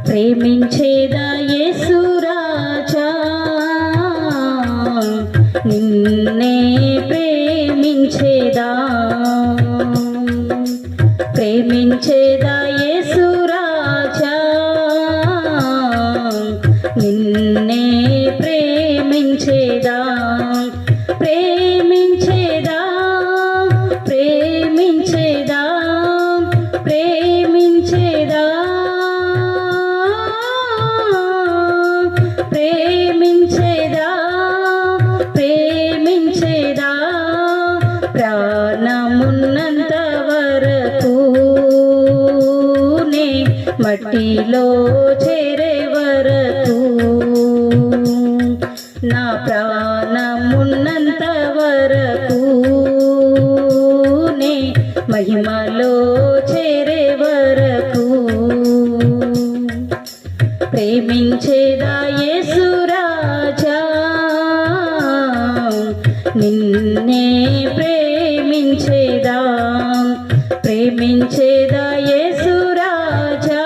ప్రేమించేదా యేసు రాజా నిన్నే ప్రేమించేదా ప్రేమించేదా యేసు రాజా నిన్నే ప్రేమించేదా ప్రేమించేదా ప్రేమించేదా ప్రేమించేదా ప్రేమించేదా ప్రేమించేదా ప్రాణమున్నంత వరకు నే మట్టిలో చేరే వరకు నా ప్రాణమున్నంత వరకు నే మహిమలో చేరే వరకు ప్రేమించేదా యేసు రాజా నిన్నే ప్రేమించేదా ప్రేమించేదా యేసు రాజా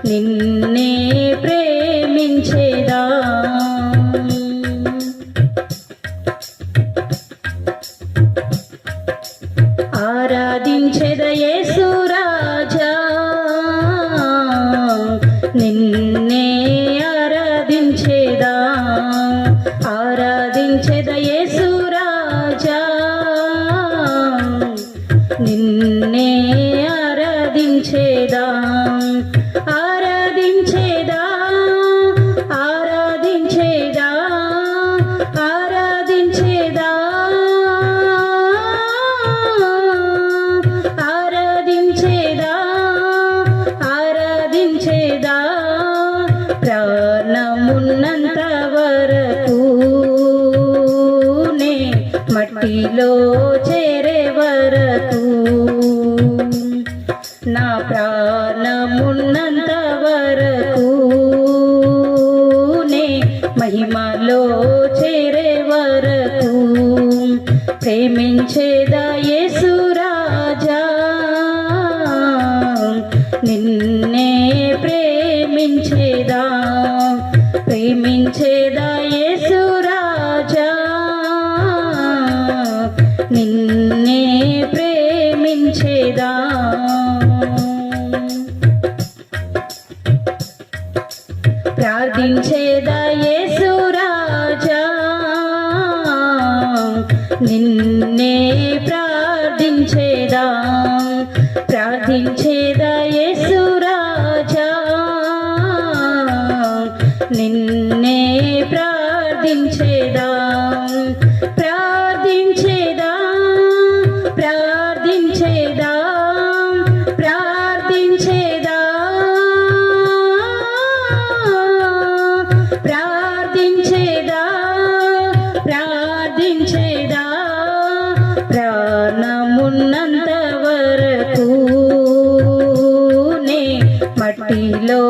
నిన్నే ప్రేమించేదా ఆరాధించేదా యేసు రాజా నిన్నే ఆరాధించేదా ఆరాధించేదా యేసు రాజా నిన్నే ఆరాధించేదా ఆరాధించేదా ఆరాధించేదా ఆరాధించేదా ఆరాధించేదా ఆరాధించేదా ప్రాణమున్నంత వరకు నే మట్టిలో చేరే వరకు నా ప్రాణమున్నంత వరకు నే మహిమలో చేరే వరకు ప్రేమించేదా యేసు రాజా నిన్నే ప్రేమించేదా ప్రేమించేదా యేసు రాజా నిన్నే ప్రేమించేదా ప్రార్థించేదా యేసు రాజా నిన్నే ప్రార్థించేదా ప్రార్థించేదా యేసు రాజా నిన్నే ప్రార్థించేదా ప్రార్థించేదా ప్రార్థించేదా ప్రార్థించేదా ప్రార్థించేదా ప్రార్థించేదా ప్రాణమున్నంత వరకు నే మట్టిలో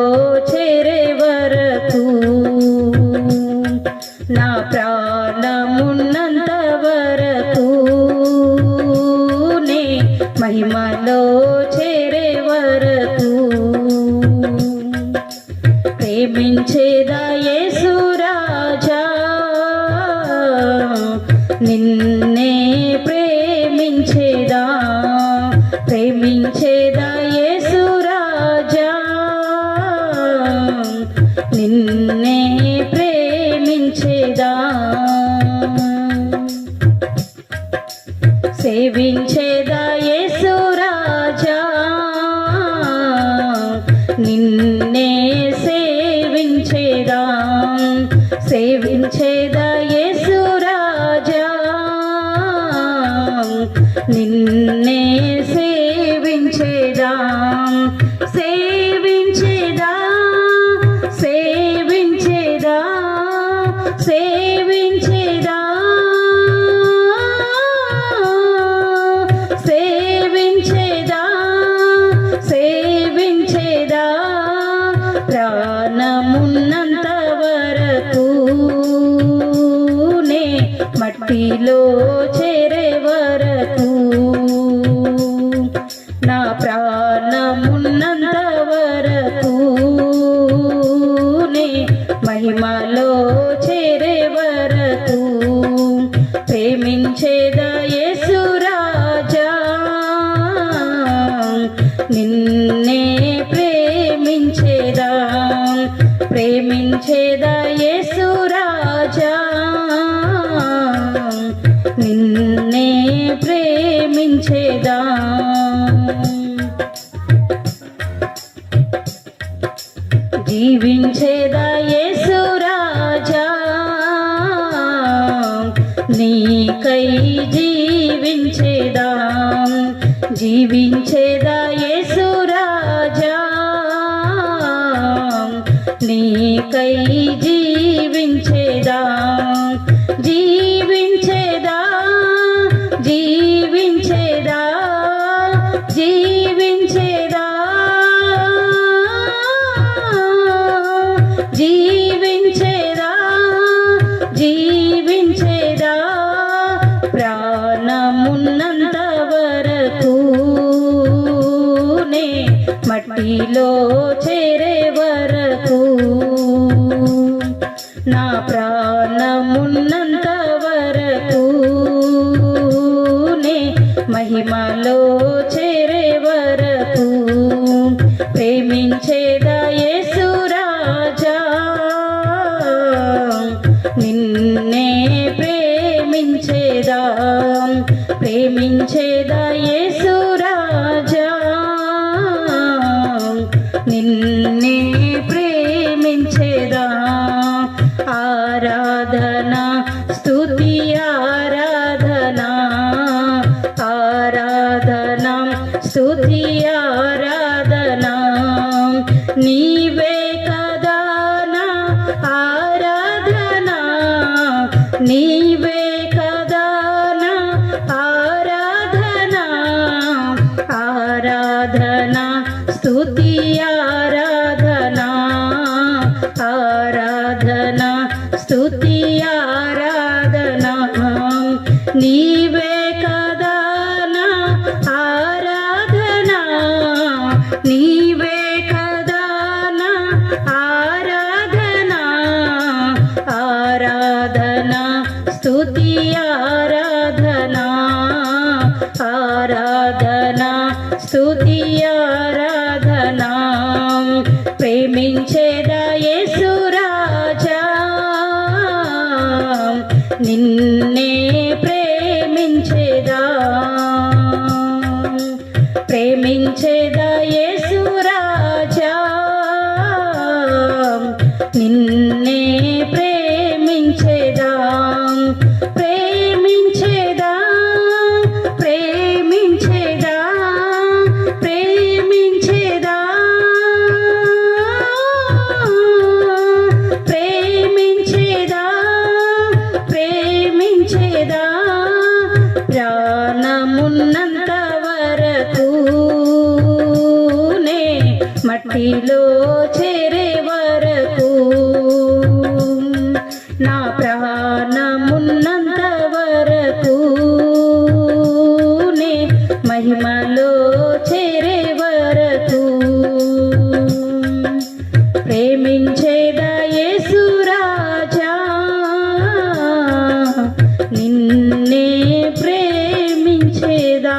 చేరే వరకు నా ప్రాణమున్నంత వరకు నే మహిమలో చేరే వరకు ప్రేమించేదా యేసు రాజా నిన్నే ప్రేమించేదా ప్రేమించేదా యేసు రాజా నిన్నే ప్రేమించేదా సేవించేదా యేసు రాజా నిన్నే సేవించేదా సేవించేదా యేసు రాజా నిన్నే సేవించేదా సేవించేదా సేవించేదా సేవించేదా సేవించేదా సేవించేదా ప్రాణమున్నంత వరకు నే మట్టిలో చేరే వరకు నా ప్రాణమున్నంత వరకు నే మహిమలో చేరే వరకు ప్రేమించేదా యేసు రాజా నిన్నే ప్రేమించేదా ప్రేమించేదా యేసు రాజా నిన్నే ప్రేమించేదా జీవించేదా యేసు రాజా నీకై జీవించేదా జీవించేదా యేసు రాజా నీకై జీవించేదా జీవించేదా జీవించేదా జీవించేదా జీవించేదా జీవించేదా ప్రాణమున్నంత వరకు నే మట్టిలో చేరే వరకు నా ప్రాణమున్నంత వరకు నే మహిమలో చేరే వరకు ప్రేమించేదా యేసు రాజా నిన్నే ప్రేమించేదా ప్రేమించేదా యేసు రాజా నిన్నే ప్రేమించేదా ఆరాధన స్తుతి ఆరాధన ఆరాధన స్తుతి ఆరాధన నీవే కదా నా ఆరాధన నీవే కదా నా ఆరాధన ఆరాధన స్తుతి ఆరాధన ఆరాధన స్తుతి ఆరాధన నీవే కదా నా ఆరాధన నీవే కదా నా ఆరాధన ఆరాధన స్తుతి ఆరాధన ఆరాధన స్తుతి ఆరాధన ప్రేమించేదా యేసు రాజా నిన్నే ప్రేమించేదా ప్రేమించేదా యేసు రాజా నిన్నే ప్రేమించేదా ప్రేమించేదా ప్రేమించేదా ప్రేమించేదా ప్రేమించేదా ప్రేమించేదా ప్రాణమున్నంత వరకు నే మట్టిలో చేరే వరకు నా ప్రాణమున్నంత వరకు నే మహిమలో చేరే వరకు ప్రేమించేదా యేసు రాజా నిన్నే ప్రేమించేదా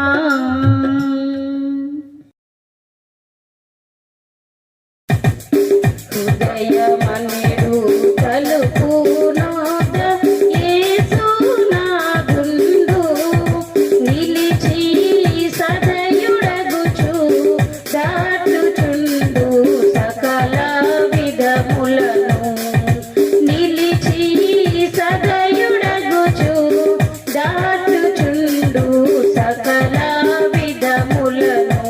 హృదయమనేడు తలుపు నాద యేసు నాదుండు నిలిచి సదయుడగుచు దాటుచుండు సకల విధములను నిలిచి సదయుడగుచు దాటుచుండు సకల విధములను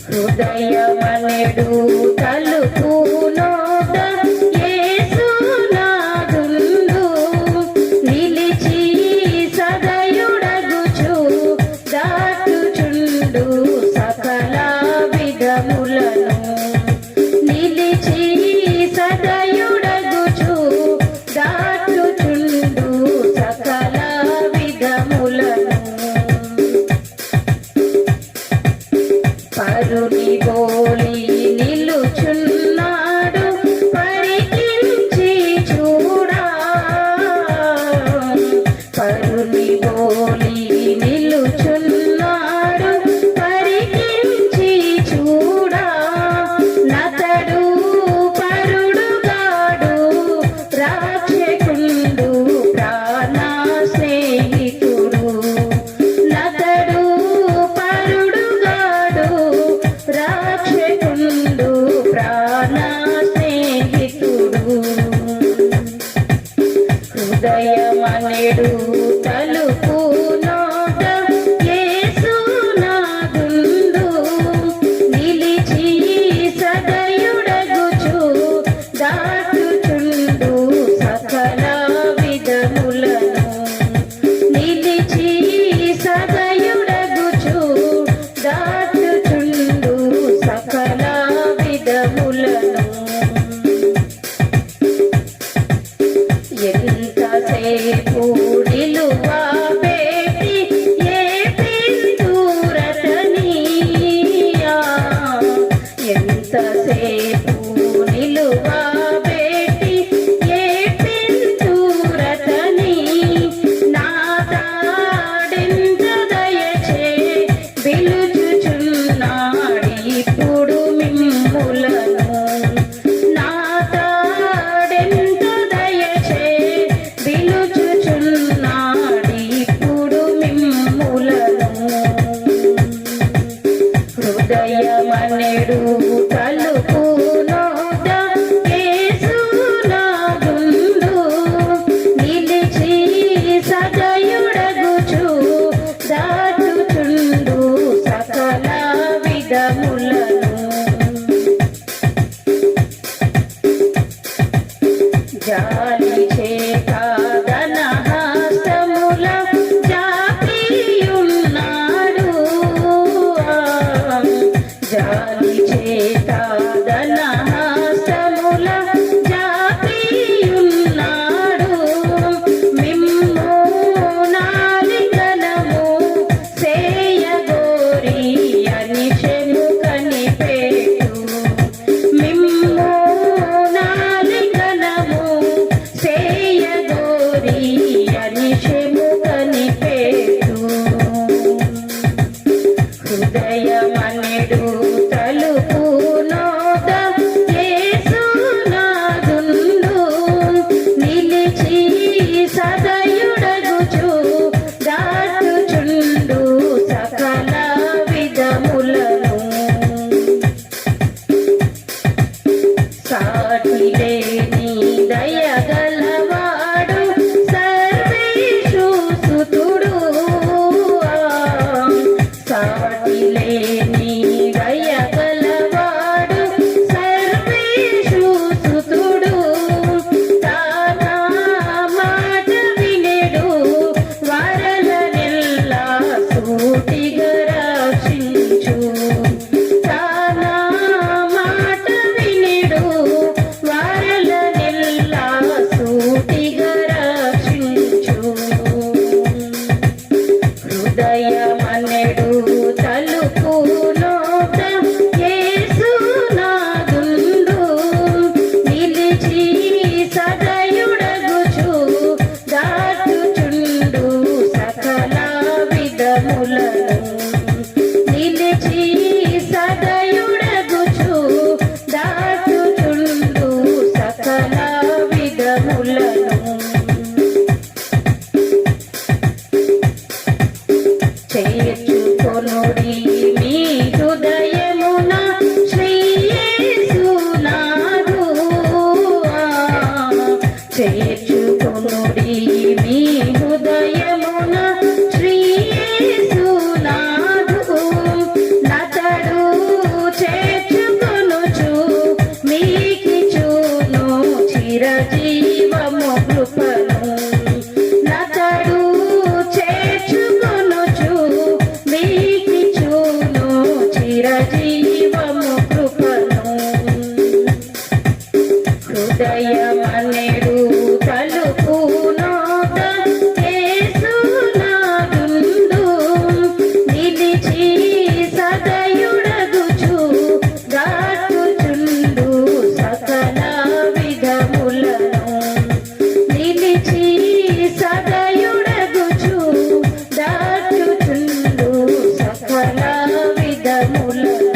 హృదయమనేడు తలుపు నోద యేసు నాదుండు నిలిచి సదయుడగుచు దాటుచుండు సకల విధములను నిలిచి సదయుడగుచు దాటుచుండు సకల విధములను పరుని మన్నెడు తలుపు నోట యేసునాథుండు నిలిచి సదయుడగుచు దాటుచుండు సకల విధములను జాలి చేత ధన హస్తముల జాపియున్నాడు జాలి చేత ధన హస్తముల జాపియున్నాడు మిమ్ము నాలింగనము సేయగోరి అనిశము కనిపెట్టు మిమ్ము నాలింగనము సేయగోరి అనిశము కనిపెట్టు హృదయమనెడు తలుపు నోట యేసునాథుండు నిలిచి సదయుడగుచు దాటుచుండు సకల విధములను సాటిలేని దయగలవాడు సర్వేషు సుతుడు సాటిలేని దయగలవాడు సర్వేషు సుతుడు తానా మాట వినెడు వరలనెల్లా సూటిగా రక్షించు తానా మాట వినెడు వరలనెల్లా సూటిగా రక్షించు హృదయమనెడు తలుపు నోట యేసునాథుండు నిలిచి సదయుడగుచు దాటుచుండు సకల విధములను నిలిచి సదయుడగుచు దాటుచుండు సకల విధములను చేర్చుకొనుడి మీ హృదయమున శ్రీ యేసునాథు చేర్చుకొనుడి మీ హృదయమున శ్రీ యేసునాథు నతడు చేర్చుకొనుచు మీకిచును చిరజీవము కృపను నతడు చేర్చుకొనుచు మీకిచును చిరజీవము కృపను హృదయమనెడు తలుపు నోట యేసునాథుండు నిలిచి సదయుడగుచు దాటుచుండు సకల విధములను నిలిచి సదయుడగుచు దాటుచుండు సకల విధములను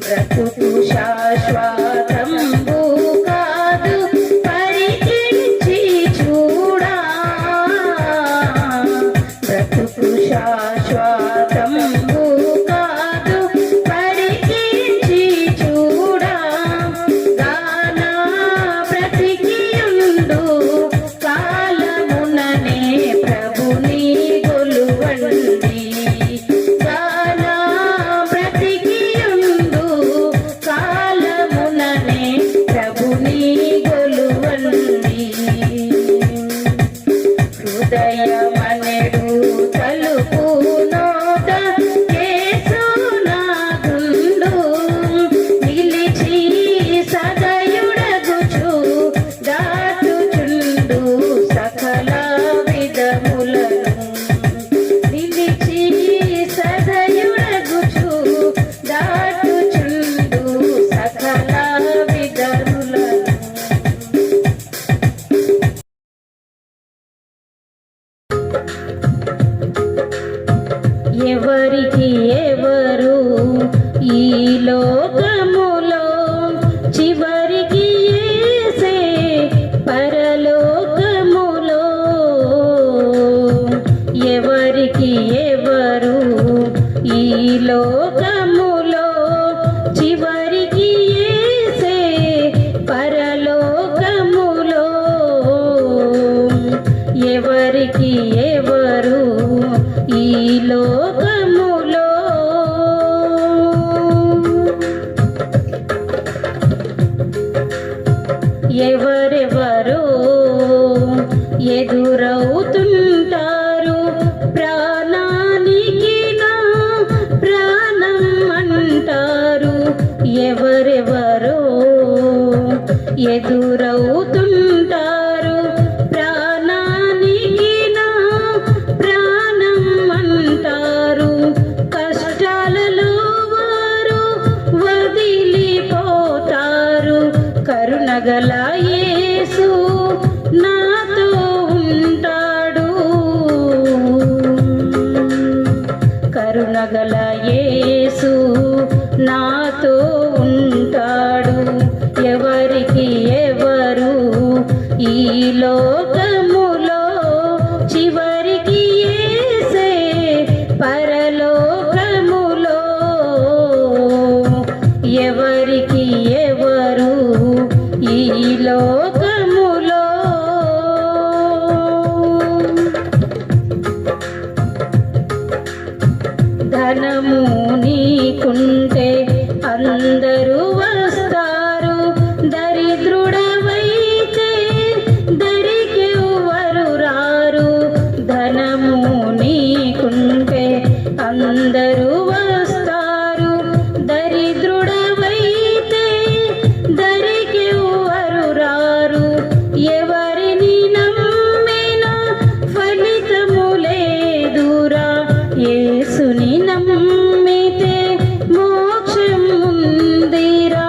బ్రతుకు శాశ్వతంబు కాదు పరికించి చూడా బ్రతుకు శాశ్వతంబు కాదు పరికించి చూడా గానా బ్రతికియుండు కాలముననే ప్రభుని గొలువండి గానా బ్రతికియుండు కాలముననే ప్రభుని గొలువండి హృదయమనెడు తలుపు నోట యేసునాథుండు నిలిచి సదయుడగుచు దాటుచుండు సకల విధములను నిలిచి సదయుడగుచు దాటుచుండు సకల విధములను ఎవరికి ఎవరు ఈ లోకములో చివరికి యేసే పరలోకములో ఎవరి చివరికి ఎవరు ఈ లోకములో చివరికి యేసే పరలోకములో ఎవరికి ఎవరు ఈ లోకములో ఎవరెవరో ఎదురవుతుంటారు ప్రాణానికి నా ప్రాణం అంటారు ఎవరెవరో ఎదురవుతుంటారు ప్రాణానికి నా ప్రాణం అంటారు కష్టాలలో వారు వదిలిపోతారు కరుణగల యేసు నాతో ఉంటాడు కరుణగల యేసు నాతో ఉంటాడు ఎవరికి ఎవరు ఈ లోకములో చివరికి యేసే పరలోకములో ఎవరికి ఎవరు ఈ లోకములో ధనము నీకుంటే అందరూ వస్తారు దరిద్రుడవైతే దరికెవ్వరు రారు ధనము నీకుంటే అందరూ వస్తారు దరిద్రుడవైతే దరికెవ్వరు రారు ఎవరిని నమ్మినా ఫలితము లేదురా యేసుని నమ్మితే మోక్షం ఉందిరా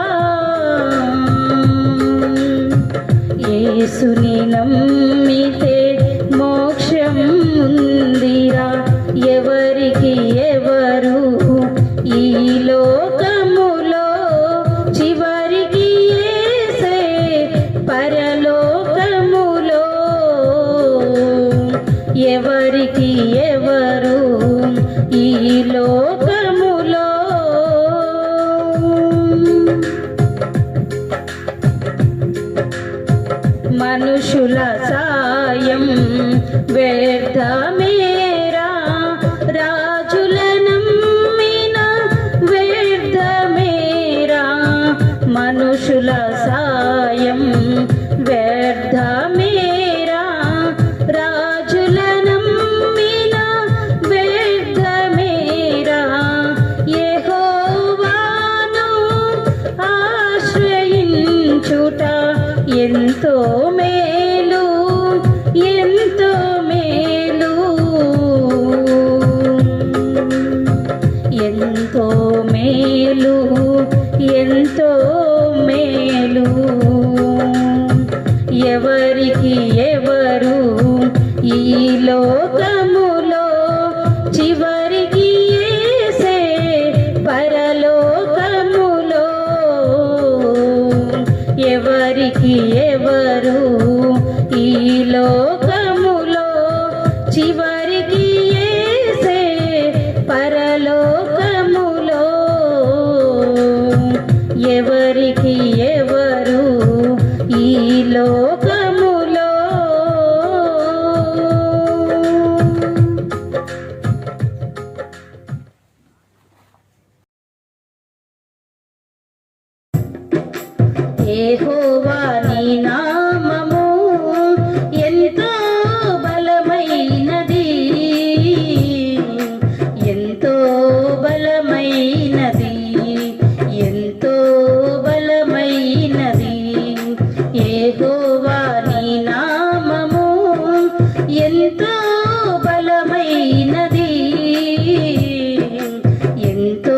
యేసుని నమ్మితే మోక్షం ఉందిరా ఎవరికి ఎవరు ఈ లోకములో చివరికి యేసే పరలోకములో ఎవరికి ఎవరు ఈ లోకములో మనుషుల సాయం వ్యర్థమేరా రాజుల నమ్మిన వ్యర్థమేరా మనుషుల సాయం వ్యర్థమేరా రాజుల నమ్మిన వ్యర్థమేరా యెహోవాను ఆశ్రయించుట ఎంతో మేలు ఎంతో మేలు ఎంతో మేలు ఎంతో మేలు ఎవరికి ఎవరు ఈ లోకములో చివరికి యేసే పరలోకములో ఎవరికి ఎవరు ఈ లోకములో చివరికి యేసే పరలోకములో ఎవరికి ఎవరు ఈ లోకములో యెహోవా నీ నామము ఎంతో బలమైనది ఎంతో బలమైనది ఎంతో బలమైనది యెహోవా నీ నామము ఎంతో బలమైనది ఎంతో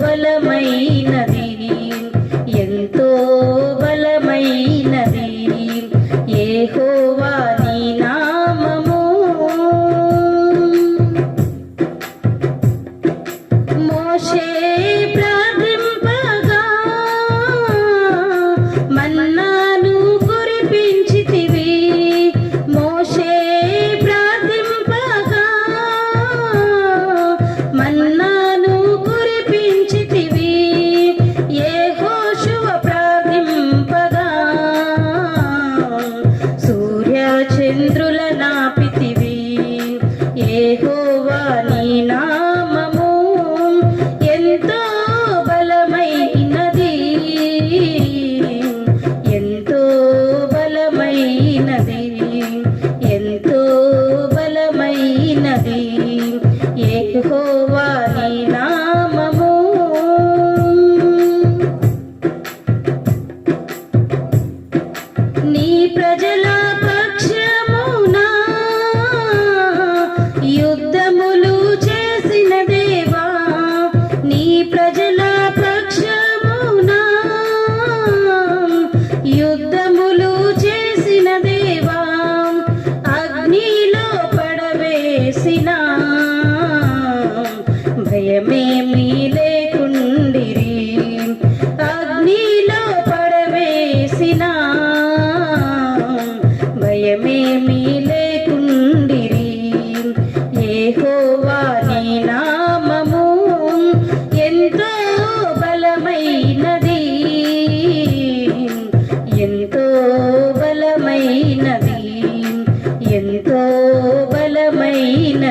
బలమైనది ఎంతో బలమైనది యెహోవా నీ నామము మోషే ప్రార్థింపగా మన్నాను కురిపించితివి మోషే ప్రార్థింపగా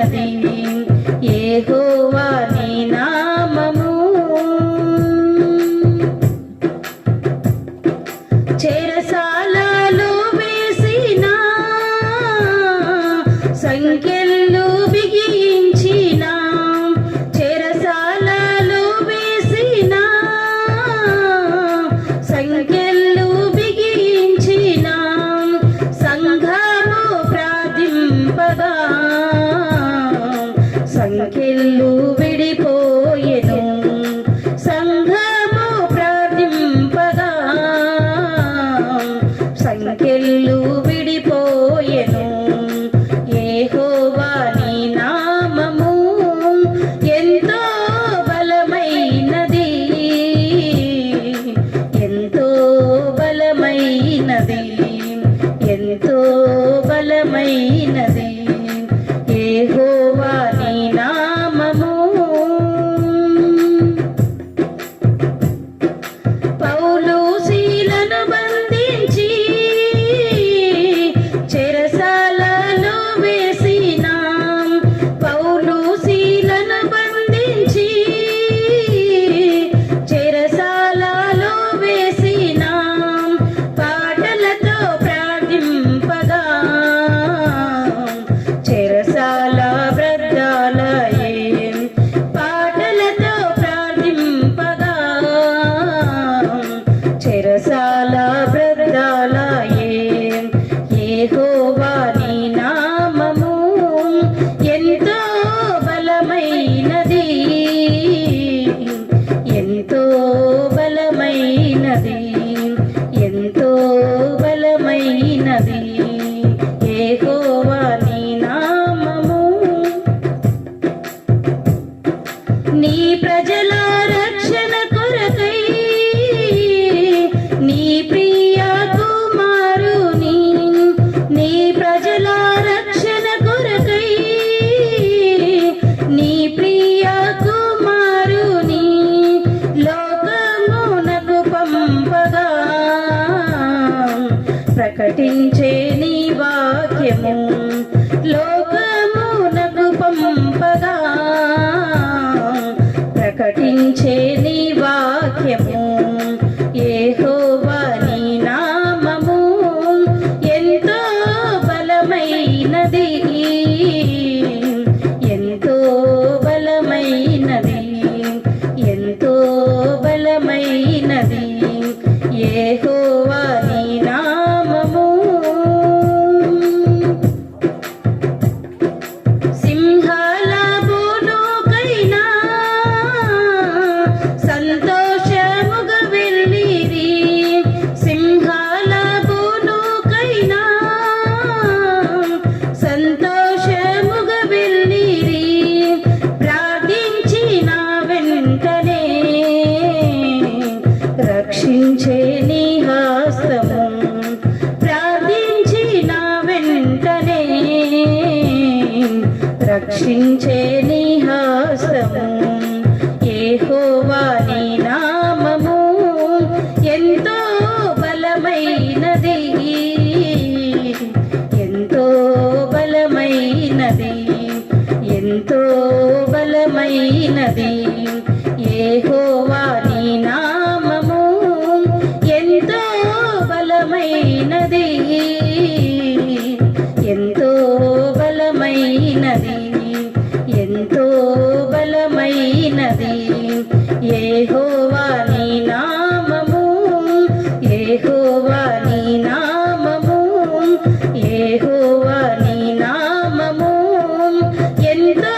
బలమైనది యెహోవా నీ నామము. చెరసాలలో వేసిన సంకెళ్ళు బిగించిన, చెరసాలలో వేసిన సంకెళ్ళు బిగించిన, సంఘము ప్రార్థింపగా సంకెళ్ళు విడిపోయెను, సంఘము ప్రార్థింపగా సంకెళ్ళు విడిపోయెను. యెహోవా నీ నామము ఎంతో బలమైనది, ఎంతో బలమైనది, ఎంతో బలమైనది యెహోవా నీ నామము. పౌలు శీలను బంధించి చెరసాలలో వేసిన, పౌలు శీలను బంధించి చెరసాలలో వేసిన, పాటలతో ప్రార్థింపగా చెరసాల బ్రద్దాలయే, పాటలతో ప్రార్థింపగా చెరసాల బ్రద్దాలయే. యెహోవా నీ నామము ఎంతో బలమైనది, ఎంతో బలమైనది, ఎంతో బలమైనది యెహోవా నీ నామము. నీ ప్రజల రక్షణ కొరకై నీ ప్రియ కుమారుని, నీ ప్రజల రక్షణ కొరకై నీ ప్రియ కుమారుని లోకమునకు పంపగా ప్రకటించే నీ వాక్యము, లోకమునకు పంపగా ప్రకటించే నీ వాక్యము. యెహోవా నీ నామము ఎంతో బలమైనది, ఎంతో బలమైనది, ఎంతో బలమైనది యెహోవా నీ నామము. సింహాల బోనుకైనా సంతోషముగా వెళ్ళిరి, సింహాల బోనుకైనా సంతోషముగా వెళ్ళిరి, ప్రార్థించిన వెంటనే రక్షించే నీ హస్తము, ప్రార్థించిన వెంటనే రక్షించే నీ హస్తము. యెహోవా నీ నామము ఎంతో బలమైనది, ఎంతో బలమైనది, ఎంతో బలమైనది యెహోవా నీ నామము ఎంతో బలమైనది, ఎంతో బలమైనది, ఎంతో బలమైనది యెహోవా నీ నామము, యెహోవా నీ నామము, యెహోవా నీ నామము ఎంతో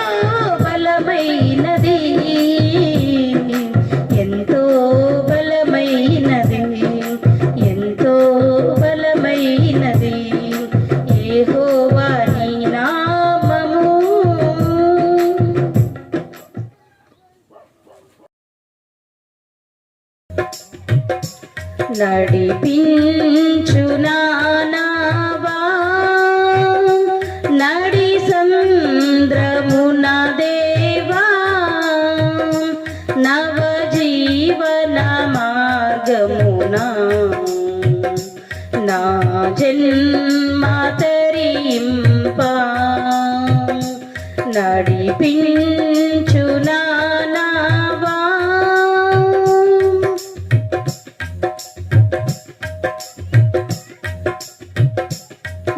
బలమైనది, ఎంతో బలమైనది, ఎంతో బలమైనది యెహోవా నీ నామము. నడిపించు నావా నడి సంద్రమున దేవా, నవ జీవన మార్గమున నా జన్మ తరింప, నడిపించు నావా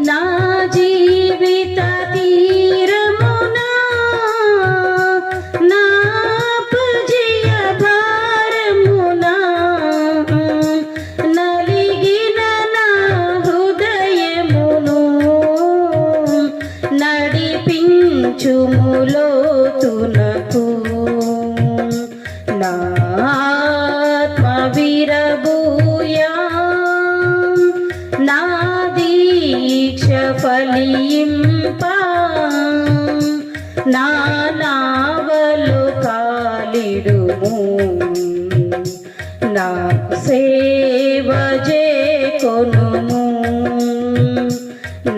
నా జీవిత తీరమునా నా పజయ భారమునా నలిగిన నా హృదయమును నడిపించుములోతునకు నా ఆత్మ విరబూయా నా దీక్ష ఫలింప నా నావలు కాలిడుము నా సేవ చేకొనుము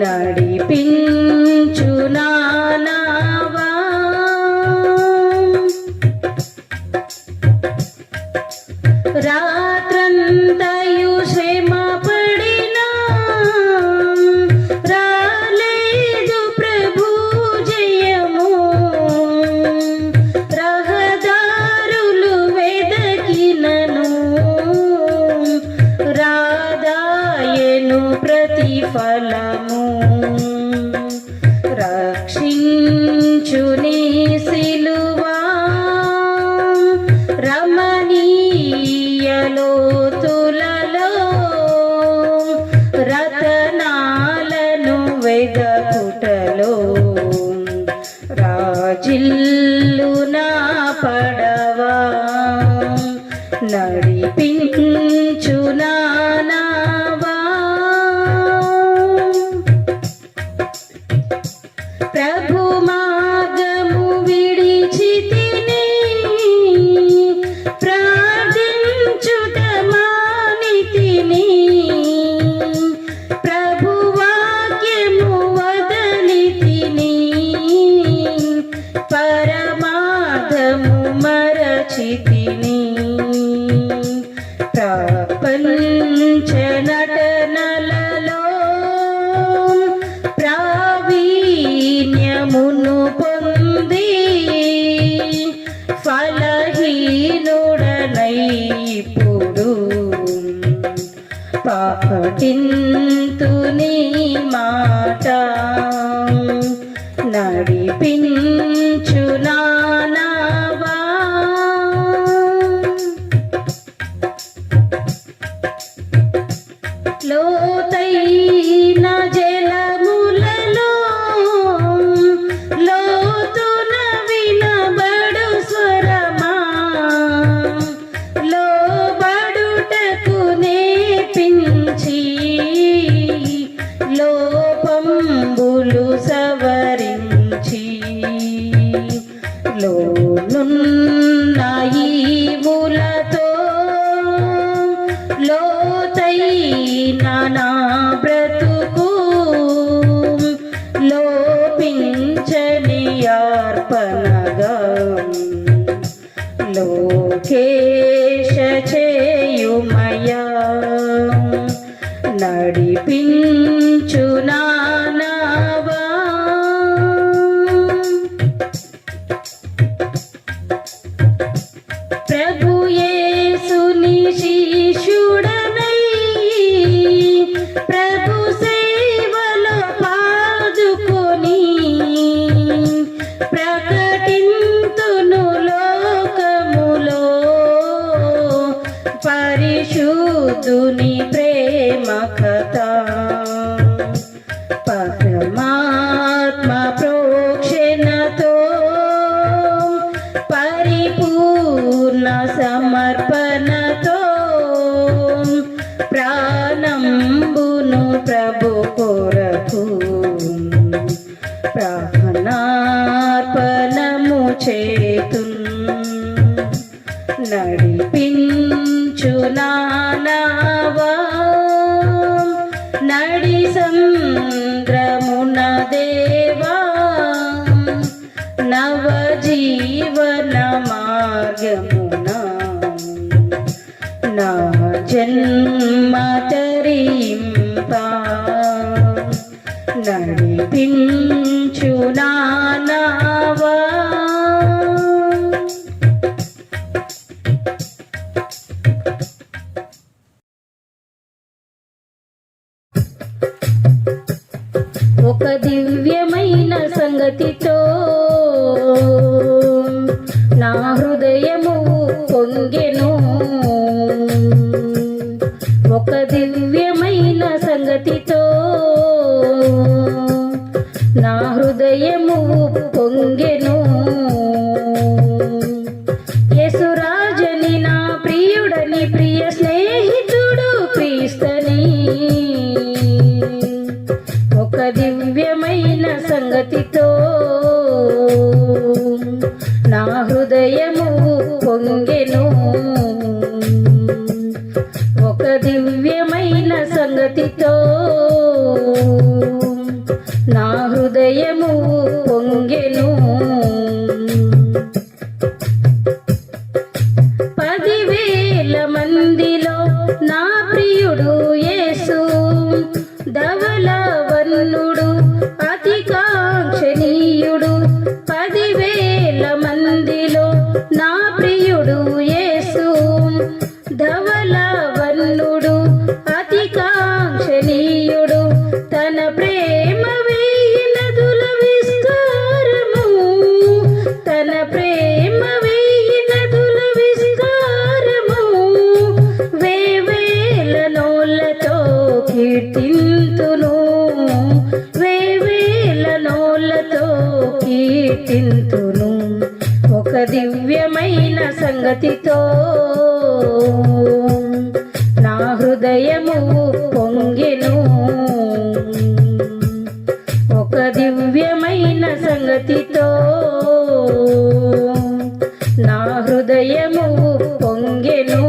నడిపించు నావా రాత్రంతయు శ్రమ పడినా రాలేదు ప్రభు జయము రహదారులు వెదకినను రాదాయను ప్రతిఫలము రక్షించు నీ సిలువా రమణీయలోతులలో రతనాలను వెదకుటలో రాజిల్లు నా పడవా నడిపించు నావా ప్రభు మార్గము విడిచితిని ప్రార్థించుట మానితిని ప్రభు వాక్యము వదలితిని పరమార్థము మరచితిని ప్రపంచ నటనలలో ప్రావీణ్యమును పొంది ఫలహీనుడనై ఇప్పుడు పాటింతు నీ మాట నడిపించు నావా లోతైన జలములలో లోతున వినబడు స్వరమా లోబడుటకు నేర్పించి లోపంబులు సవరించి లోనున్న ఈవులతో లోతైన నా బ్రతుకు లోపించని అర్పణగా లోకేశ చేయుమయా నడిపించు నావా ప్రభు యేసుని శిష్యుడనై ప్రభు సేవలో పాదుకొని ప్రకటింతును లోకములో పరిశుద్ధుని ప్రేమ కథ పరమాత్మ ప్రోక్షణతో పరిపూర్ణ సమర్పణతో ప్రాణంబును ప్రభు కొరకు ప్రాణార్పణము చేతున్ నడిపించు నావా నడి సంద్రమున దేవా నవ జీవన మార్గమున నా జన్మ తరింప నడిపించు నావా పొంగెను. యేసురాజని నా ప్రియుడని ప్రియ స్నేహితుడు క్రీస్తని ఒక దివ్యమైన సంగతితో నా హృదయము పొంగెను. ఒక దివ్యమైన సంగతితో నా హృదయము పొంగెను. 10,000 మందిలో నా ప్రియుడు యేసు ధవళవర్ణుడు అతి కాంక్షణీయుడు. 10,000 మందిలో నా ప్రియుడు యేసు ధవళవర్ణుడు అతి కాంక్షణీయుడు. తన ప్రేమ 1000 నదుల విస్తారము, తన ప్రేమ 1000 నదుల విస్తారము. వేవేల నోళ్ళతో కీర్తింతును, వేవేల నోళ్ళతో కీర్తింతును. ఒక దివ్యమైన సంగతితో నా హృదయము పొంగెను. ఒక దివ్యమైన సంగతితో నా హృదయము పొంగెను.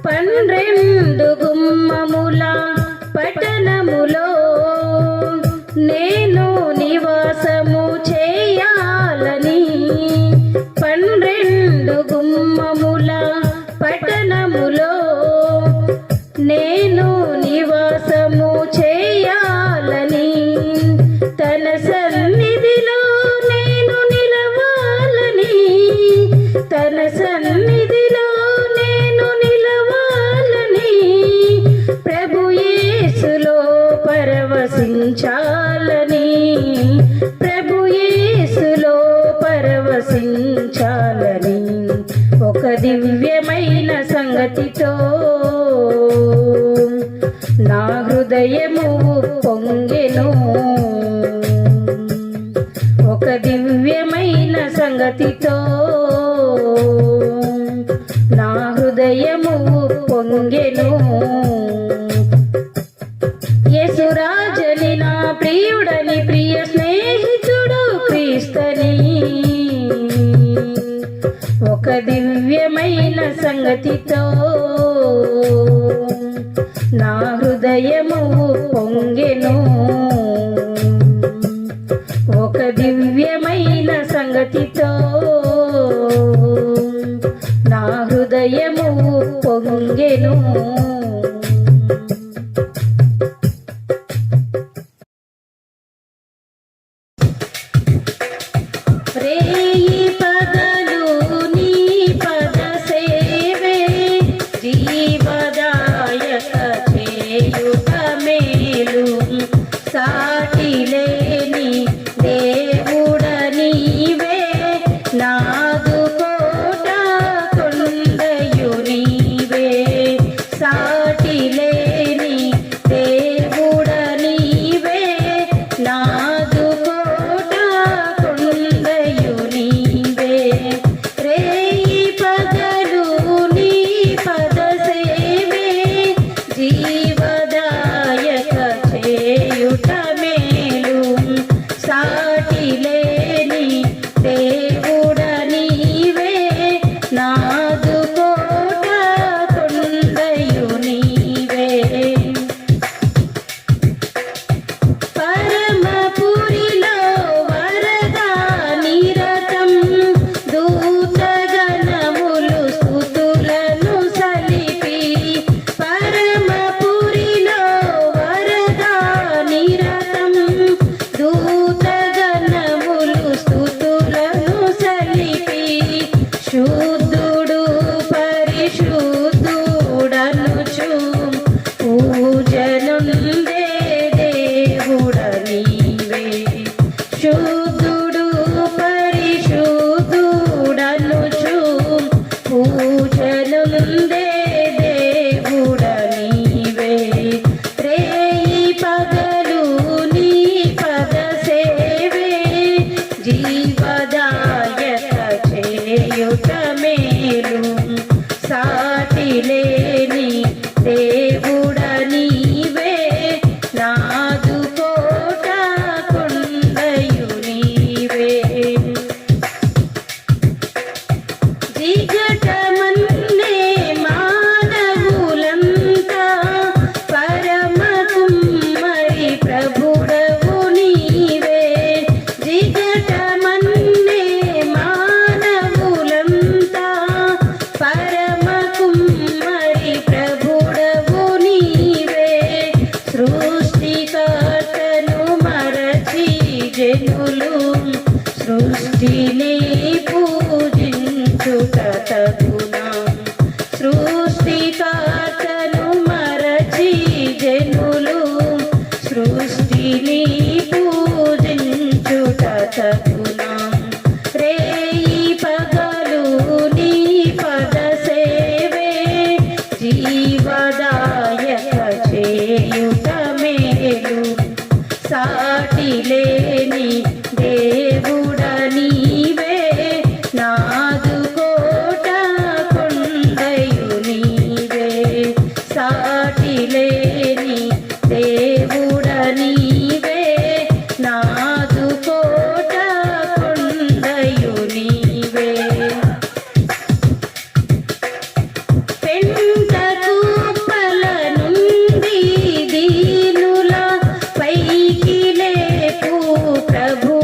12 గుమ్మముల పట్టణములో నేను నివాసము చేయాలని. 12 గుమ్మముల పట్టణములో నేను నివాసము చేయాలని. తన సన్నిధిలో నేను నిలవాలని, తన సన్నిధిలో నేను నిలవాలని. ప్రభు యేసులో పరవశించాలని, ప్రభు యేసులో పరవశించాలని. ఒక దివ్యమైన సంగతితో నా హృదయము పొంగెను. ఒక దివ్యమైన సంగతితో నా హృదయము పొంగెను. యేసురాజని నా ప్రియుడని ప్రియ స్నేహితుడు క్రీస్తని ఒక దివ్యమైన సంగతితో నా హృదయము పొంగెను. ఒక దివ్యమైన సంగతితో నా హృదయము పొంగెను. రేయి పగలు నీ పద సేవే జీవదాయక చేయుట మేలు. సాటి లేని దేవుడ నీవే నాదు కోట కొండయు నీవే. జనులు సృష్టిని పూజించుట తగునా సృష్టికర్తను మరచి జనులు సృష్టిని పూజించుట తగునా రేయి పగలు నీ పద సేవే జీవదాయక చేయుట మేలు సాటి లేని దేవుడ నీవే నాదు కోట కొండయు నీవే సాటి లేని దేవుడ నీవే నాదు కోట కొండయు నీవే పెంట కుప్పల నుండి దీనుల పైకి లేపు ప్రభు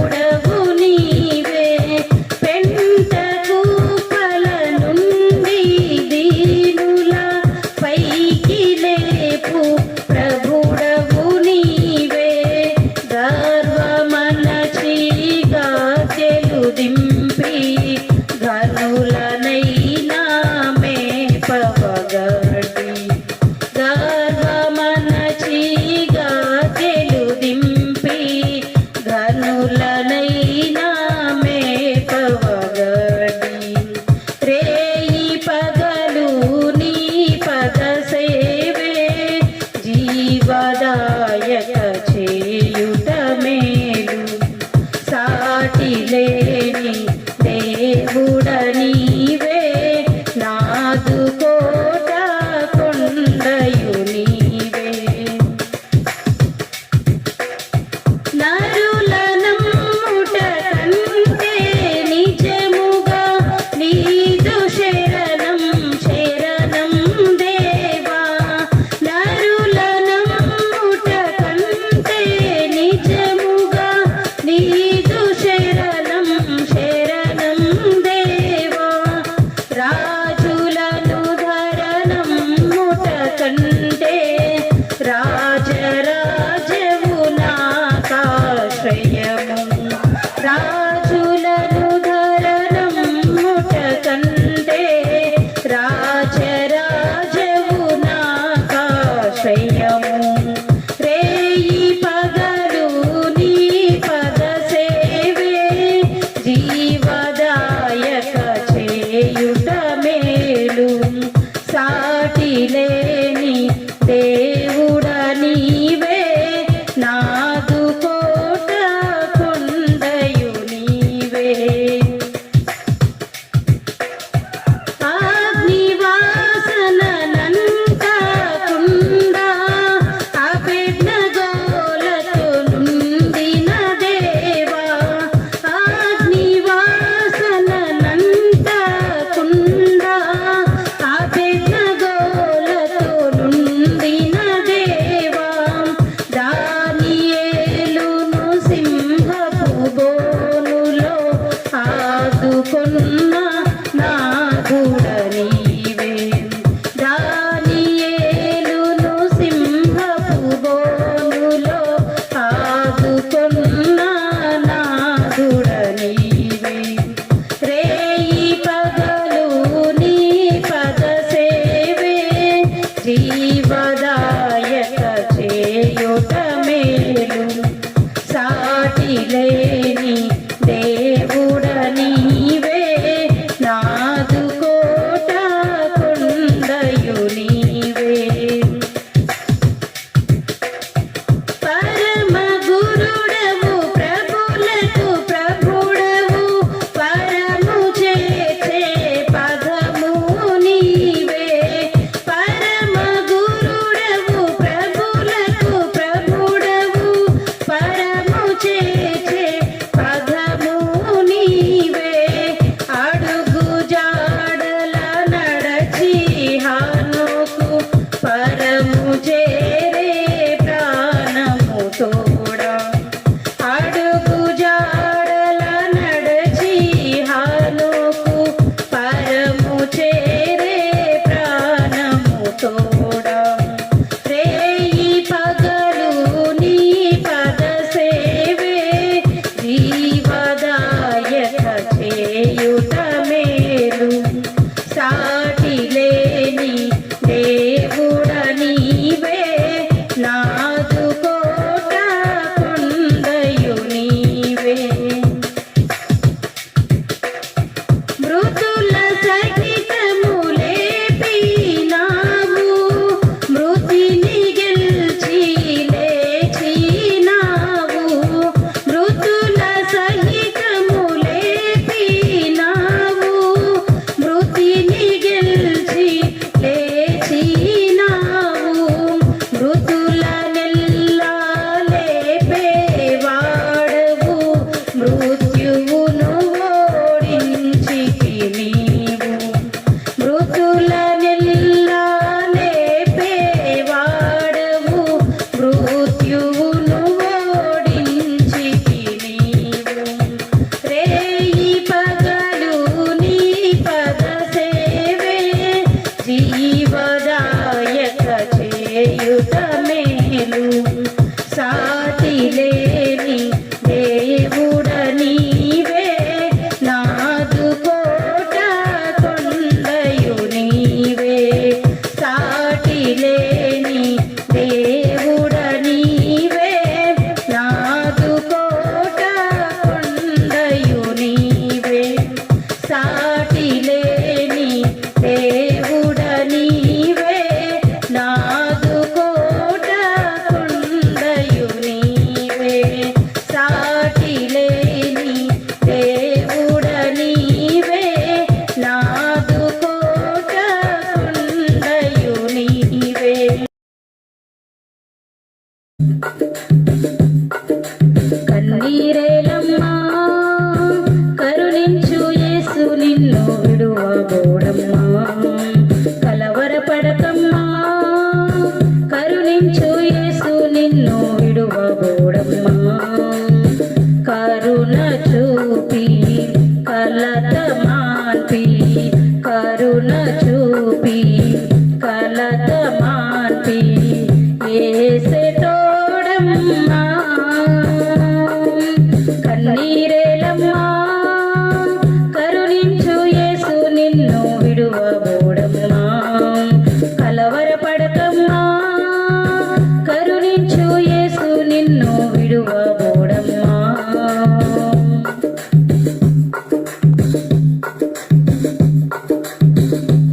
విడువబోడమ్మా.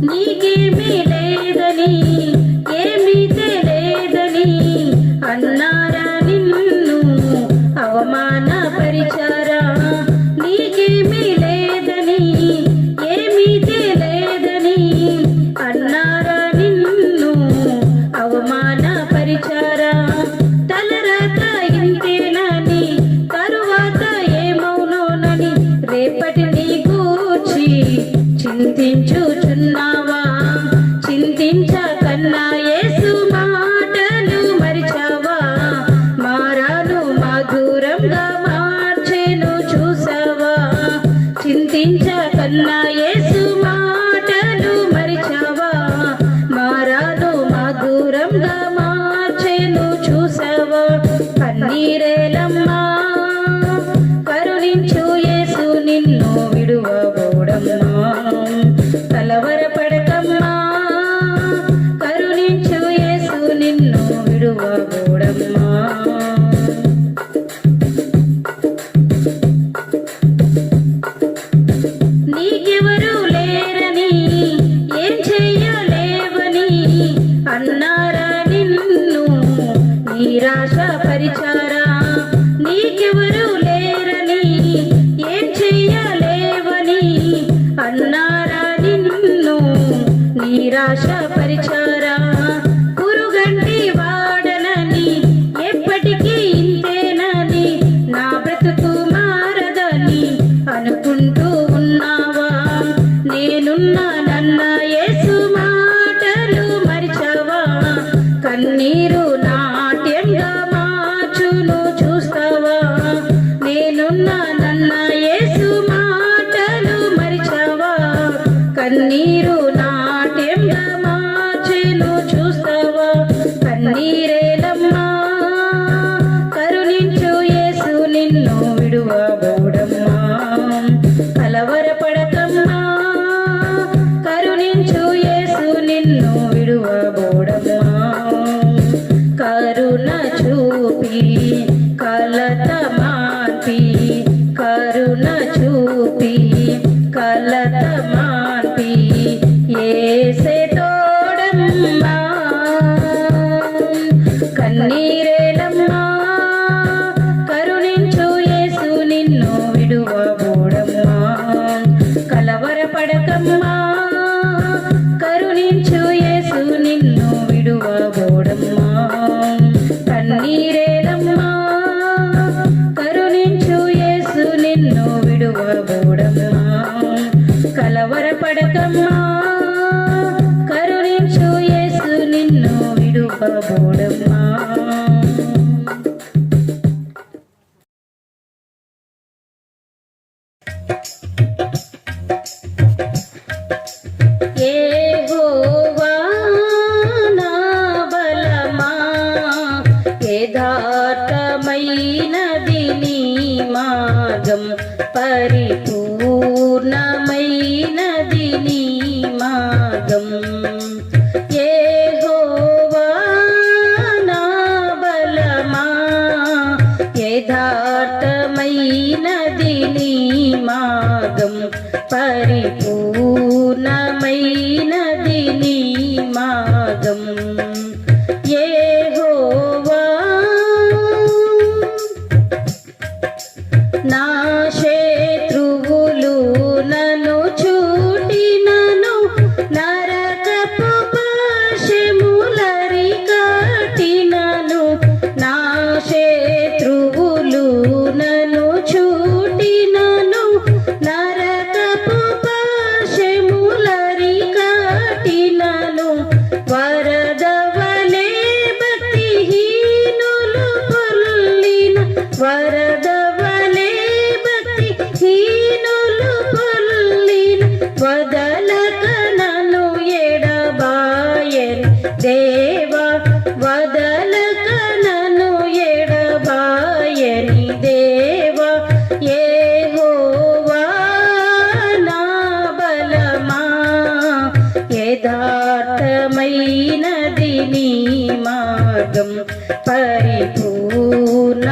నీకేమీ లేదని ఏమీ తెలియదని అన్నారా నిన్ను అవమానపరిచారా. నీకేమీ లేదని ఏమీ తెలియదని అన్నారా నిన్ను అవమానపరిచారా. తలరాత ఇంతేనని తరువాత ఏమవునోనని రేపటిని గూర్చి చింతించుచున్నావా. చింతించకన్నా యేసు మాటలు మరిచావా. మారాను మధురంగా మార్చెను చూసావా. చింతించకన్నా యేసు మాటలు మరిచావా. మారాను మధురంగా మార్చెను చూసావా. కన్నీరేలమ్మా కరుణించు యేసు నిన్ను విడువబోడమ్మా. కలవరపడకమ్మా కరుణించు యేసు నిన్ను విడువబోడమ్మా. నీకెవరు లేరని ఏం చెయ్యలేవని అన్నారా నిన్ను నిరాశపరిచారా. నీకెవరు లేరని ఏం చెయ్యలేవని అన్నారా నిన్ను నిరాశపరిచారా. పురుగంటి వాడనని ఎప్పటికీ ఇంతేనని నా బ్రతుకు మారదని అనుకుంటూ ఉన్నావా. నేనున్నానన్న యేసు మాటలు మరిచావా. కన్నీరు నాట్యంగా మార్చును చూస్తావా. నేనున్నానన్న యేసు మాటలు మరిచావా. కన్నీరు నాట్యంగా మార్చెను చూస్తావా. కన్నీరేలమ్మా కరుణించు యేసు నిన్ను విడువబోడమ్మా. కలవరపడకమ్మా కరుణించు యేసు నిన్ను విడువబోడమ్మా. కరుణ చూపి కలత మాన్పి కరుణ చూపి కలత మాన్పి యేసే తోడమ్మా. కన్నీరేలమ్మా కరుణించు యేసు నిన్ను విడువబోడమ్మా. కలవరపడకమ్మా కరుణించు యేసు నిన్ను విడువబోడమ్మా. కన్నీరేలమ్మా కరుణించు యేసు నిన్ను విడువబోడమ్మా. కలవరపడకమ్మా కరుణించు యేసు నిన్ను విడువబోడమ్మా. యెహోవా నా బలమా యథార్థమైనది నీ మార్గం పరిపూర్ణమైనది నీ మార్గం. యెహోవా నా బలమా యథార్థమైనది నీ మార్గం పరిపూర్ణమైనది నీ మార్గం. యెహోవా నా శత్రువులు నన్ను చూటినను నరకపు పాశములరి కట్టినను. నా శత్రువులు నన్ను చూటినను నరకపు పాశములరి కట్టినను. వరదవలే భక్తిహీనులు పొల్లిన వరదవలే భక్తిహీనులు పొల్లిన వదలక నన్ను ఎడబాయెను దేవా. వదలక నన్ను ఎడబాయని దేవా. యెహోవా నా బలమా యథార్థమైనది నీ మార్గం పరిపూర్ణ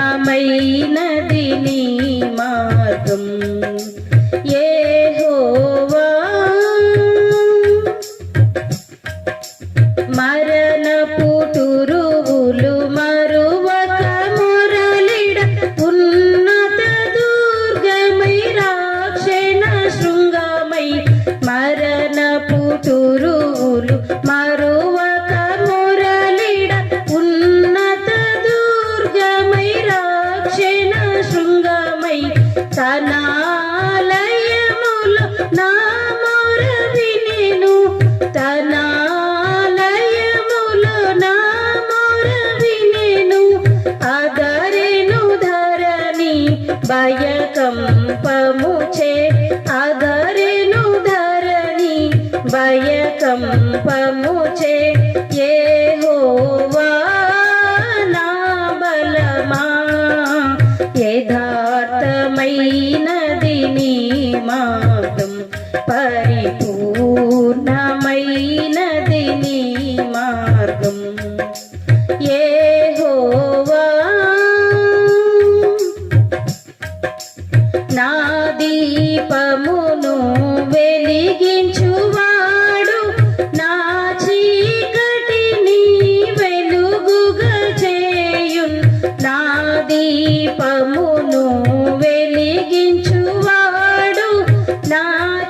తనాలయములో నా మొర వినెను తనాలయములో నా మొర వినెను ఆదరెను ధరణి భయకంపముచే ఆదరెను ధరణి భయకంపముచే యెహోవా నా బలమా యథార్థమైనది నీ మార్గం పరిపూర్ణమైనది నీ మార్గం యెహోవా నా దీపమును వెలిగించువాడు నా చీకటిని వెలుగుగా చేయున్ నా దీపమును వెలిగించువాడు నా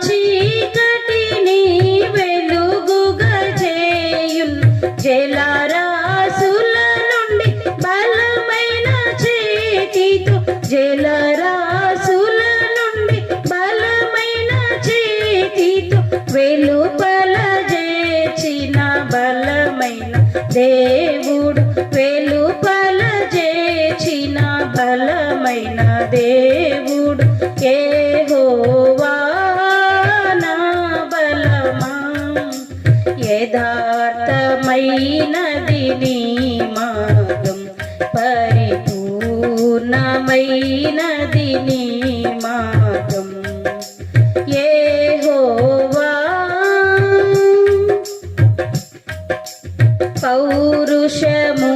చీకటిని వెలుగుగా చేయున్ జలరాశుల నుండి బలమైన చేతితో జలరాశుల నుండి బలమైన చేతితో వెలుపల చేసిన బలమైన దేవుడు వెలుపల చేసిన బలమైన దేవుడు యెహోవా నా బలమా యథార్థమైనది నీ మార్గం పరిపూర్ణమైనది నీ మార్గం యెహోవా పౌరుషము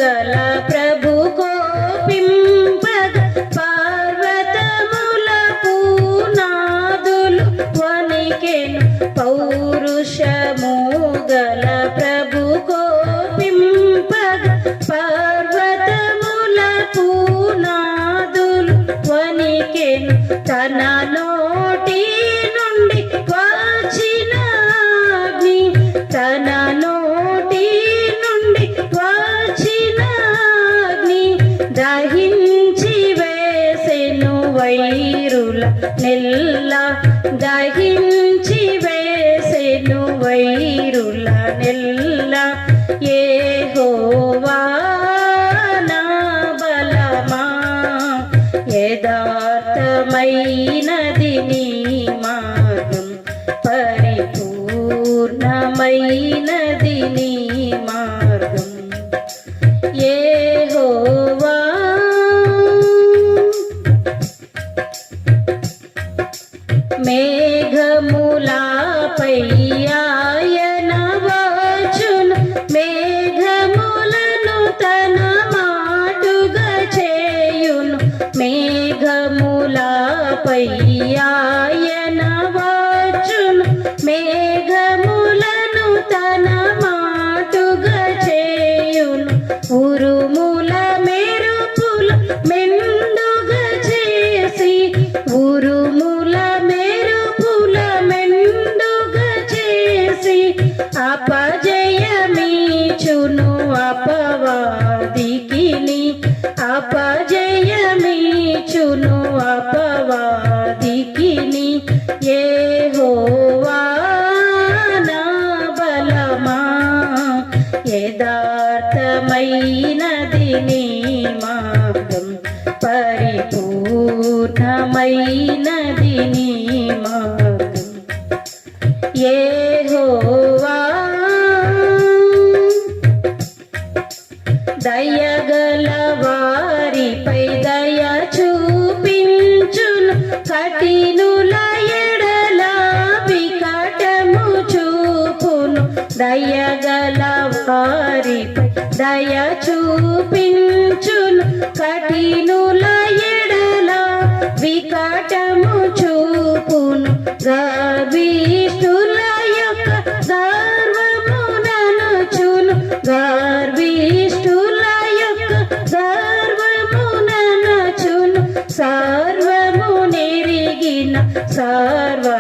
గల ప్రభు కోపింపగ పర్వతముల పునాదులు వణికెను పౌరుషము గల ప్రభు కోపింపగ పర్వతముల పునాదులు వణికెను తన నోటి నుండి వచ్చిన అగ్ని తన నోటి నుండి వచ్చిన అగ్ని దహించి వేసెను వైరుల నెల్ల దహించి వేసెను వైరుల నెల్ల యెహోవా నా బలమా యథార్థమైనది నీ మార్గం పరిపూర్ణమైనది నీ మార్గం యెహోవా మేఘములపై ఆయన వచ్చును మేఘములను తన మాటుగా చేయును మేఘములపై ఆయన వచ్చును మేఘములను తన మాటుగా చేయును ఉరుముల మెరుపుల మెండుగా చేసి ఉరుముల మెరుపుల మెండుగా చేసి అపజయమీచును అపవాదికిని అపజయమీచును అపవాదికిని యెహోవా నా బలమా యథార్థమైనది నీ మార్గం పరిపూర్ణమైనది నీ మార్గం యెహోవా దయగల వారిపై దయ చూపించును కఠినుల ఎడల వికటము చూపును దయగల వారిపై దయ చూపించును కఠినుల ఎడల వికటము చూపును గర్విష్ఠుల యొక్క గర్వముననుచును గర్విష్ఠుల యొక్క గర్వముననుచును సర్వము నెరిగిన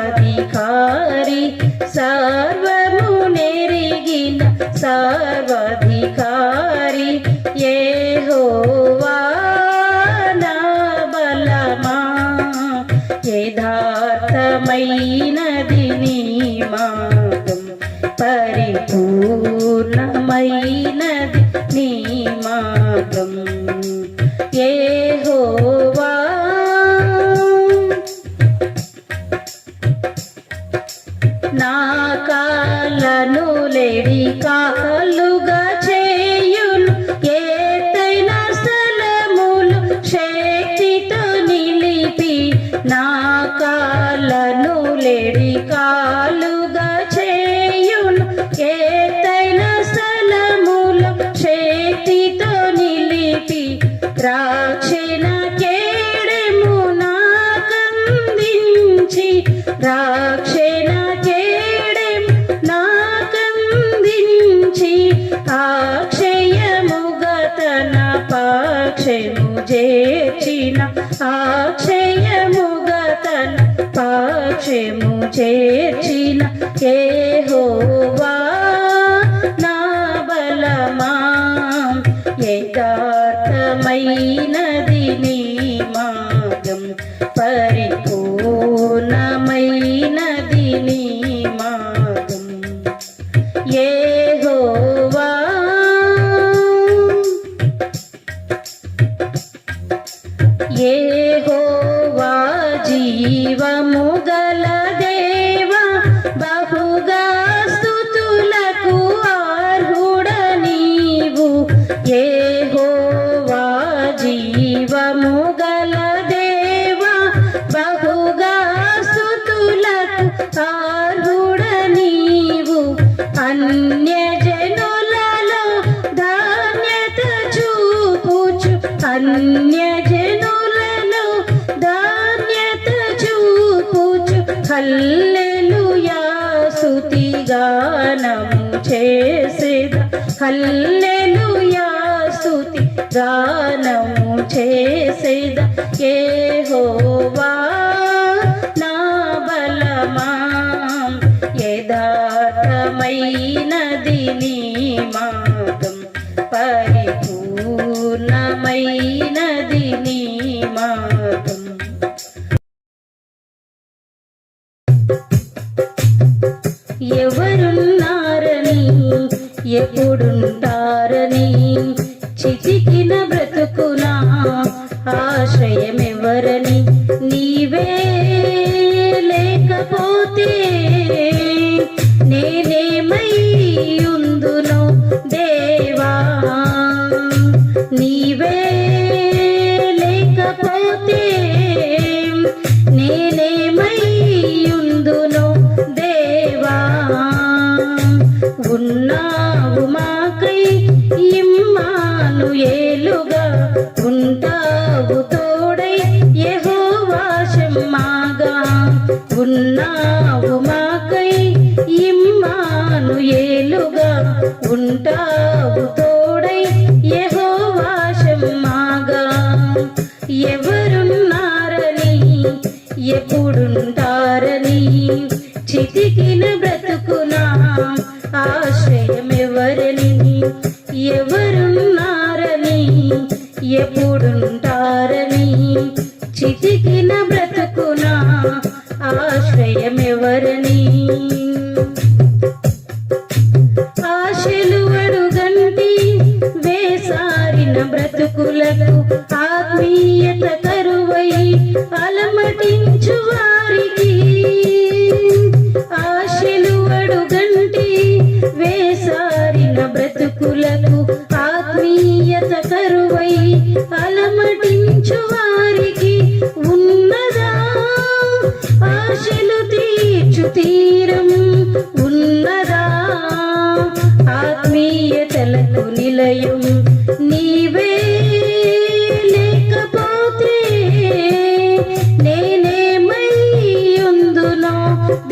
సర్వాధికారి సర్వము నెరిగిన సర్వాధికారి యెహోవా నా బలమా పరిపూర్ణమైనది నీ మార్గం యెహోవా. నా కాళ్ళను లేడి కాళ్ళుగా చేయును ఎత్తైన స్థలములు శక్తితో నిలిపి. నా కాళ్ళను లేడి కాళ్ళుగా చేయును ఎత్తైన స్థలములు శక్తితో నిలిపి. రక్షణ కేడెము నాకందించి రక్షణ కేడెము నాకందించి అక్షయముగా తన పక్షము చేర్చిన అక్షయముగా తన పక్షము చేర్చిన యెహోవా నా బలమా. యథార్థమైనది నీ మార్గం పరిపూర్ణమైనది నీ మార్గం యెహోవా. యెహోవా జీవము గల దేవా బహుగా స్తుతులకు అర్హుడ నీవు. యెహోవా జీవము గల దేవా బహుగా స్తుతులకు అర్హుడ నీవు. అన్యజనులలో ధాన్యత చూపుచు అన్యజనులలో ధాన్యత చూపుచు హల్లెలూయా స్తుతిగానము చేసేదా. హల్లెలూయా స్తుతిగానము చేసేదా. యెహోవా నా బలమా. యథార్థమైనది నీ మార్గం పరిపూర్ణమైనది నీ మార్గం. ఎవరున్నారని ఎప్పుడుంటారని చితికిన బ్రతుకునా ఆశ్రయమెవరని నీవే లేకపోతే నేనేమై ఉందును దేవా. నీవే లేకపోతే నేనేమై ఉందును దేవా. ఉన్నావు మాకై ఇమ్మానుయేలుగా ఉంటావు తోడై యెహోవా షమ్మాగా. ఉన్నావు మాకై ఇమ్మానుయేలుగా ఉంటావు తోడై యెహోవా షమ్మాగా. ఎవరున్నారని ఎప్పుడుంటారని చితికిన బ్రతుకునా ఆశ్రయమెవరని. ఎవరున్నారని ఎప్పుడుంటారని చితికిన బ్రతుకునా ఆశ్రయమెవరని. ఆశలు అడుగంటి వేసారిన బ్రతుకులకు ఆత్మీయత కరువై అలమటించు వారికి. ఆశలు అడుగంటి వేసారిన బ్రతుకులకు ఆత్మీయత కరువై అలమటించు వారికి ఉన్నదా ఆశలు తీర్చు తీరం. ఉన్నదా ఆత్మీయతలకు నిలయం. నీవే లేకపోతే నేనేమై ఉందును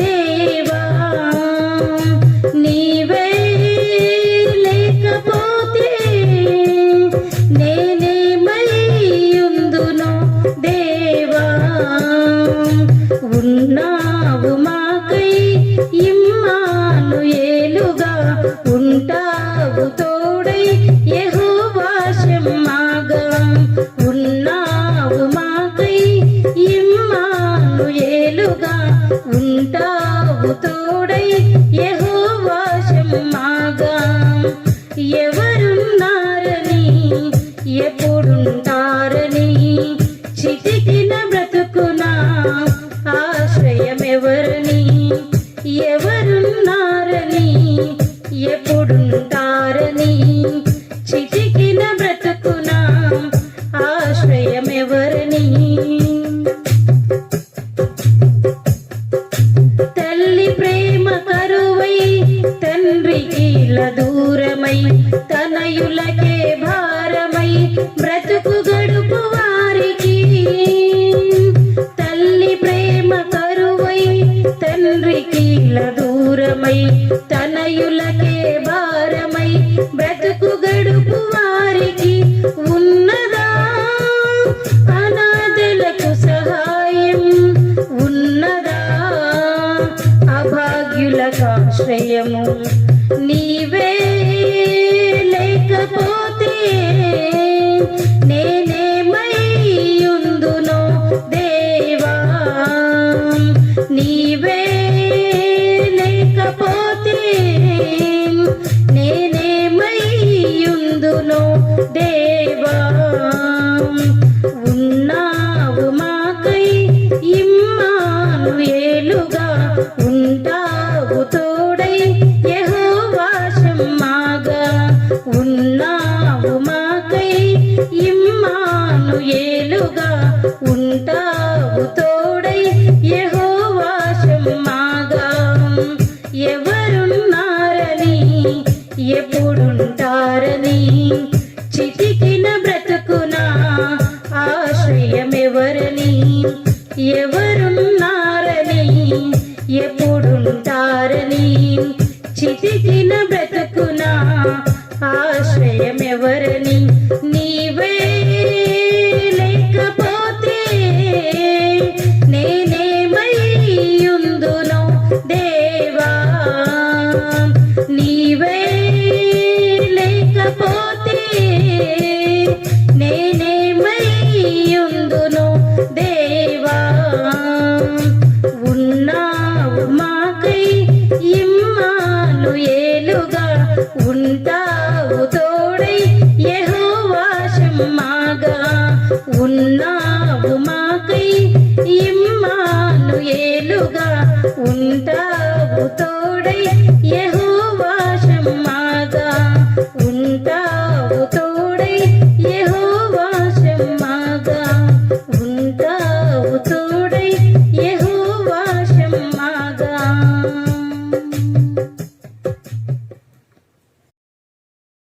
దేవా. నీవే లేకపోతే నేనేమై ఉందును దేవా. ఉన్నావు మాకై ఇమ్మానుయేలుగా ఉంటావు తోడై యెహోవా షమ్మాగా. ఉన్నావు మాకై ఇమ్మానుయేలుగా ఉంటావు తోడై యెహోవా షమ్మా. చితికిన బ్రతుకునా ఆశ్రయమెవరని, ఎవరున్నారని, ఎప్పుడుంటారని. చితికిన బ్రతుకునా ఆశ్రయమెవరని. తల్లి ప్రేమ కరువై తండ్రికి దూరమై తనయులకే భారమై బ్రతుకు గడుపు వారికి. తల్లి ప్రేమ కరువై తండ్రికి దూరమై తనయులకే భారమై బ్రతుకు గడుపు వారికి. ఉన్నదా అనాథలకు సహాయం, ఉన్నదా అభాగ్యులకు ఆశ్రయము. నీవే లేకపోతే నేనేమైయుందునో దేవా, నీవే లేకపోతే నేనేమైయుందునో దేవా. ఉన్నావు మాకై ఇమ్మానుయేలుగా, ఉంటావు తోడై యెహోవా షమ్మాగా. ఉన్నావు మాకై ఇమ్మానుయేలుగా, ఉంటావు తోడై యెహోవా షమ్మాగా. ఎవరున్నారని, ఎప్పుడుంటారని, చితికిన బ్రతుకునా ఆశ్రయమెవరని. ఎవరున్నారని, ఎప్పుడుంటారని, చితికిన బ్రతుకునా ఆశ్రయమెవరని. నీవే లేకపోతే నేనేమైయుందునో దేవా, నీవే లేకపోతే నేనేమైయుందునో దేవా. ఉన్నావు మాకై ఇమ్మానుయేలుగా, ఉంటావు తోడై యెహోవా షమ్మాగా. ఉన్నావు మాకై ఇమ్మానుయేలుగా, ఉంటావు తోడై యెహోవా షమ్మాగా. ఉంటావు తోడై